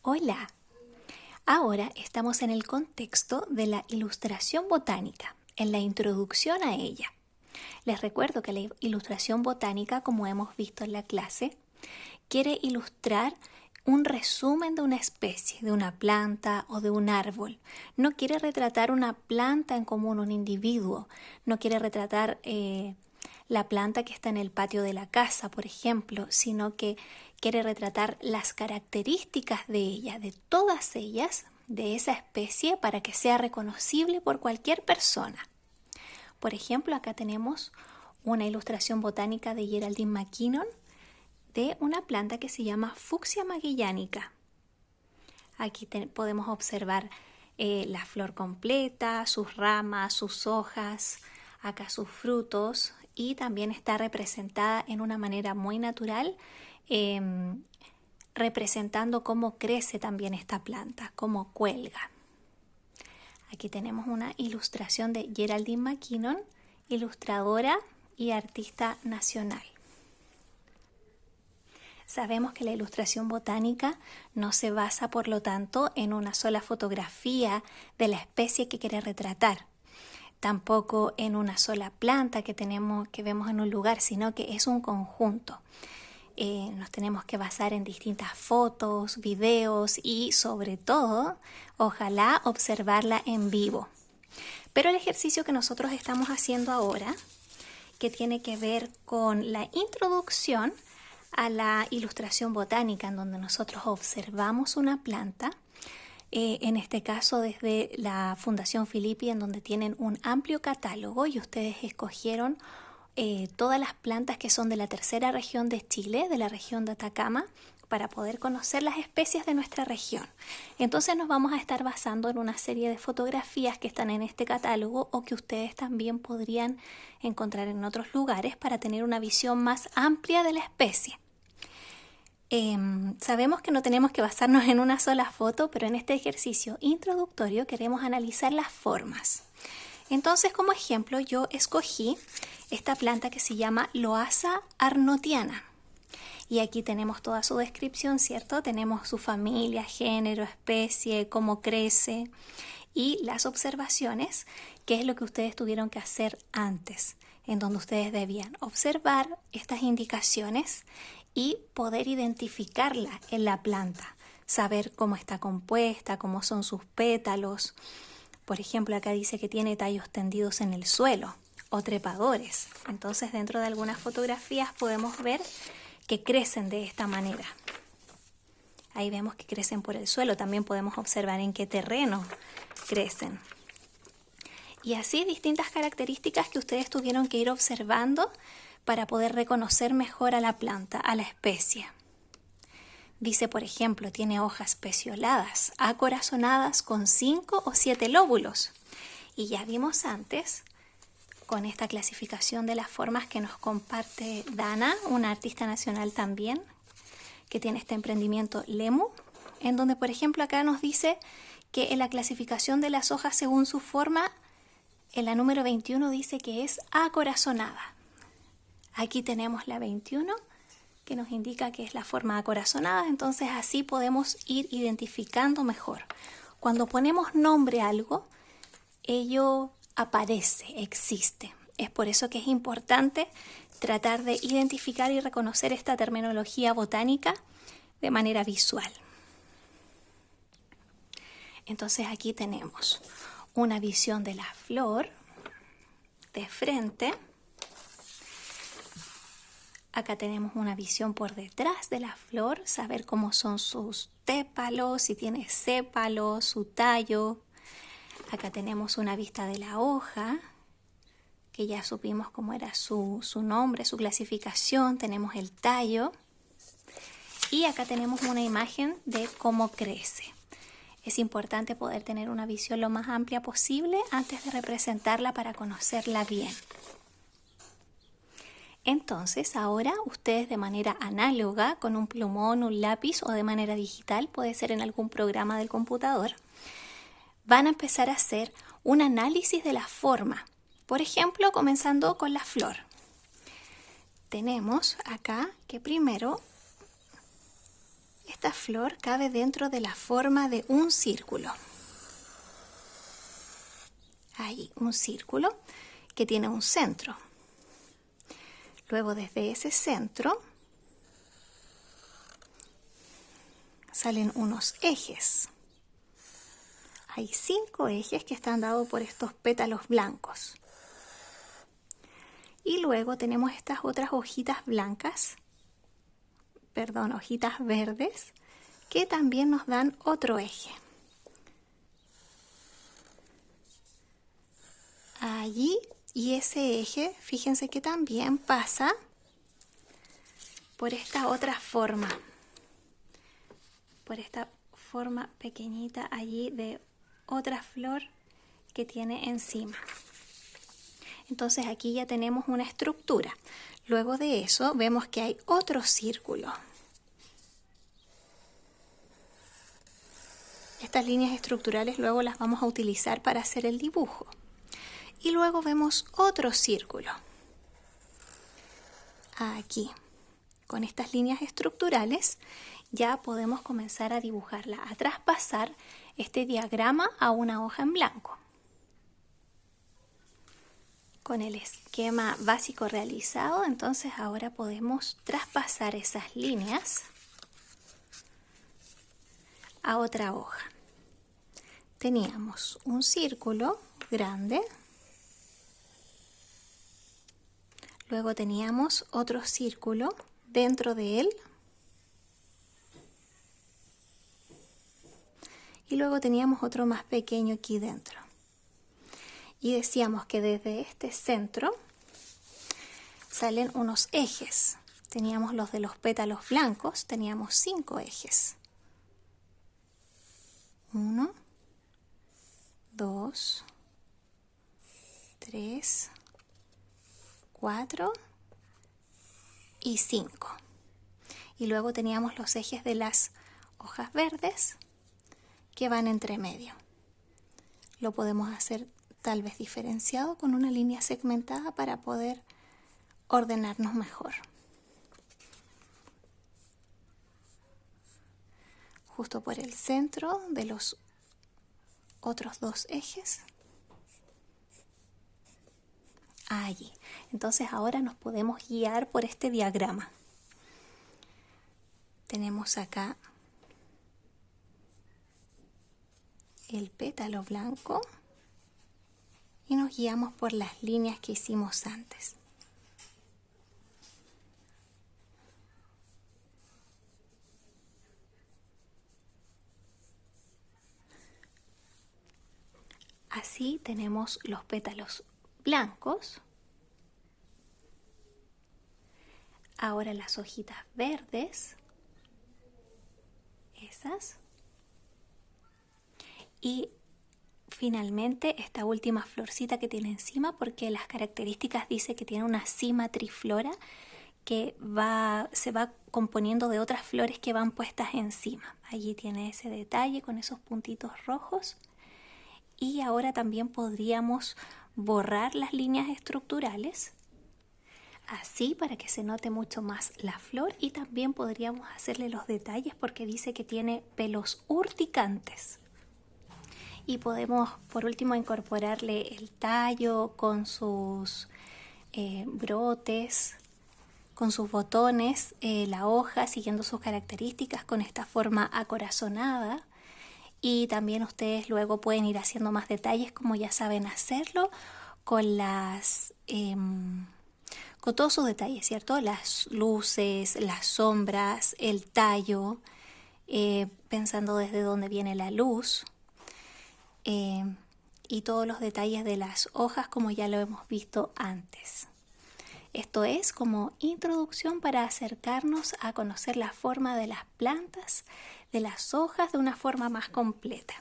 Hola, ahora estamos en el contexto de la ilustración botánica, en la introducción a ella. Les recuerdo que la ilustración botánica, como hemos visto en la clase, quiere ilustrar un resumen de una especie, de una planta o de un árbol. No quiere retratar una planta en común, un individuo. No quiere retratar la planta que está en el patio de la casa, por ejemplo, sino que quiere retratar las características de ella, de todas ellas, de esa especie, para que sea reconocible por cualquier persona. Por ejemplo, acá tenemos una ilustración botánica de Geraldine McKinnon de una planta que se llama Fucsia magellanica. Aquí podemos observar la flor completa, sus ramas, sus hojas, acá sus frutos, y también está representada en una manera muy natural, representando cómo crece también esta planta, cómo cuelga. Aquí tenemos una ilustración de Geraldine McKinnon, ilustradora y artista nacional. Sabemos que la ilustración botánica no se basa, por lo tanto, en una sola fotografía de la especie que quiere retratar. Tampoco en una sola planta que vemos en un lugar, sino que es un conjunto. Nos tenemos que basar en distintas fotos, videos y, sobre todo, ojalá observarla en vivo. Pero el ejercicio que nosotros estamos haciendo ahora, que tiene que ver con la introducción a la ilustración botánica, en donde nosotros observamos una planta, en este caso desde la Fundación Filippi, en donde tienen un amplio catálogo y ustedes escogieron todas las plantas que son de la tercera región de Chile, de la región de Atacama, para poder conocer las especies de nuestra región. Entonces nos vamos a estar basando en una serie de fotografías que están en este catálogo o que ustedes también podrían encontrar en otros lugares para tener una visión más amplia de la especie. Sabemos que no tenemos que basarnos en una sola foto, pero en este ejercicio introductorio queremos analizar las formas. Entonces, como ejemplo, yo escogí esta planta que se llama Loasa arnotiana. Y aquí tenemos toda su descripción, ¿cierto? Tenemos su familia, género, especie, cómo crece y las observaciones, que es lo que ustedes tuvieron que hacer antes, en donde ustedes debían observar estas indicaciones y poder identificarla en la planta, saber cómo está compuesta, cómo son sus pétalos. Por ejemplo, acá dice que tiene tallos tendidos en el suelo o trepadores. Entonces, dentro de algunas fotografías podemos ver que crecen de esta manera. Ahí vemos que crecen por el suelo. También podemos observar en qué terreno crecen. Y así distintas características que ustedes tuvieron que ir observando para poder reconocer mejor a la planta, a la especie. Dice, por ejemplo, tiene hojas pecioladas, acorazonadas con 5 o 7 lóbulos. Y ya vimos antes, con esta clasificación de las formas que nos comparte Dana, una artista nacional también, que tiene este emprendimiento Lemu, en donde, por ejemplo, acá nos dice que en la clasificación de las hojas según su forma, en la número 21 dice que es acorazonada. Aquí tenemos la 21, que nos indica que es la forma acorazonada, entonces así podemos ir identificando mejor. Cuando ponemos nombre a algo, ello aparece, existe. Es por eso que es importante tratar de identificar y reconocer esta terminología botánica de manera visual. Entonces aquí tenemos una visión de la flor de frente. Acá tenemos una visión por detrás de la flor, saber cómo son sus tépalos, si tiene sépalos, su tallo. Acá tenemos una vista de la hoja, que ya supimos cómo era su nombre, su clasificación. Tenemos el tallo. Y acá tenemos una imagen de cómo crece. Es importante poder tener una visión lo más amplia posible antes de representarla para conocerla bien. Entonces, ahora ustedes de manera análoga, con un plumón, un lápiz o de manera digital, puede ser en algún programa del computador, van a empezar a hacer un análisis de la forma. Por ejemplo, comenzando con la flor. Tenemos acá que primero Esta flor cabe dentro de la forma de un círculo. Ahí, un círculo que tiene un centro. Luego desde ese centro salen unos ejes. Hay 5 ejes que están dados por estos pétalos blancos. Y luego tenemos estas otras hojitas blancas, perdón, hojitas verdes, que también nos dan otro eje. Allí, y ese eje, fíjense que también pasa por esta otra forma, por esta forma pequeñita allí de otra flor que tiene encima. Entonces aquí ya tenemos una estructura. Luego de eso vemos que hay otro círculo. Estas líneas estructurales luego las vamos a utilizar para hacer el dibujo. Y luego vemos otro círculo. Aquí, con estas líneas estructurales, ya podemos comenzar a dibujarla, a traspasar este diagrama a una hoja en blanco. Con el esquema básico realizado, entonces ahora podemos traspasar esas líneas a otra hoja. Teníamos un círculo grande. Luego teníamos otro círculo dentro de él. Y luego teníamos otro más pequeño aquí dentro. Y decíamos que desde este centro salen unos ejes. Teníamos los de los pétalos blancos, teníamos 5 ejes. 1, 2, 3, 4 y 5. Y luego teníamos los ejes de las hojas verdes que van entre medio. Lo podemos hacer tal vez diferenciado con una línea segmentada para poder ordenarnos mejor. Justo por el centro de los otros 2 ejes. Allí. Entonces ahora nos podemos guiar por este diagrama. Tenemos acá el pétalo blanco y nos guiamos por las líneas que hicimos antes. Así tenemos los pétalos blancos. Ahora las hojitas verdes, esas. Y finalmente esta última florcita que tiene encima, porque las características dice que tiene una cima triflora que se va componiendo de otras flores que van puestas encima. Allí tiene ese detalle con esos puntitos rojos. Y ahora también podríamos borrar las líneas estructurales, así para que se note mucho más la flor, y también podríamos hacerle los detalles porque dice que tiene pelos urticantes. Y podemos por último incorporarle el tallo con sus brotes, con sus botones, la hoja siguiendo sus características con esta forma acorazonada. Y también ustedes luego pueden ir haciendo más detalles como ya saben hacerlo con con todos sus detalles, ¿cierto? Las luces, las sombras, el tallo, pensando desde dónde viene la luz, y todos los detalles de las hojas como ya lo hemos visto antes. Esto es como introducción para acercarnos a conocer la forma de las plantas, de las hojas de una forma más completa.